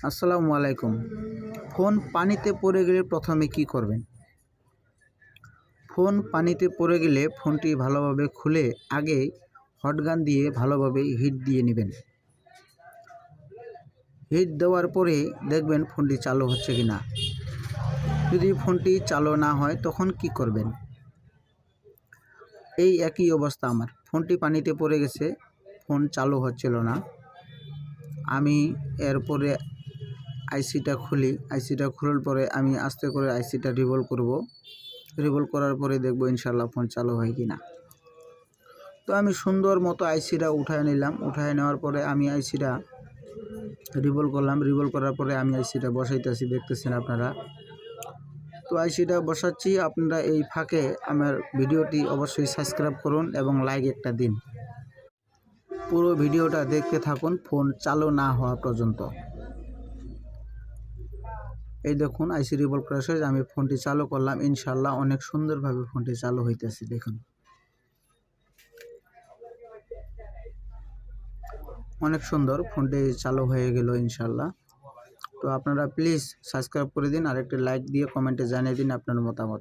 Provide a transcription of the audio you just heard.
আসসালামু আলাইকুম। ফোন পানিতে পড়ে গেলে প্রথমে কি করবেন? ফোন পানিতে পড়ে গেলে ফোনটি ভালোভাবে খুলে আগে হটগান দিয়ে ভালোভাবে হিট দিয়ে নেবেন। হিট দেওয়ার পরে দেখবেন ফোনটি চালু হচ্ছে কি না। যদি ফোনটি চালু না হয় তখন কি করবেন? এই একই অবস্থা আমার। ফোনটি পানিতে পড়ে গেছে, ফোন চালু হচ্ছিল না। আমি এরপরে আইসিটা খুলি। আইসিটা খোলার পরে আমি আস্তে করে আইসিটা রিভলভ করার পরে দেখব ইনশাল্লাহ ফোন চালু হয় কি না। তো আমি সুন্দর মতো আইসিটা উঠায় নিলাম। উঠায় নেওয়ার পরে আমি আইসিটা রিভলভ করলাম। রিভলভ করার পরে আমি আইসিটা বসাইতেছি, দেখতেছেন আপনারা। তো আইসিটা বসাচ্ছি। আপনারা এই ফাঁকে আমার ভিডিওটি অবশ্যই সাবস্ক্রাইব করুন এবং লাইক একটা দিন। পুরো ভিডিওটা দেখতে থাকুন ফোন চালু না হওয়া পর্যন্ত। এই দেখুন আইসি রিভলভ করা শেষ। আমি ফোনটি চালু করলাম, ইনশাল্লাহ অনেক সুন্দরভাবে ফোনটি চালু হইতেছে। দেখুন অনেক সুন্দর ফোনটি চালু হয়ে গেল ইনশাল্লাহ। তো আপনারা প্লিজ সাবস্ক্রাইব করে দিন আর একটা লাইক দিয়ে কমেন্টে জানিয়ে দিন আপনার মতামত।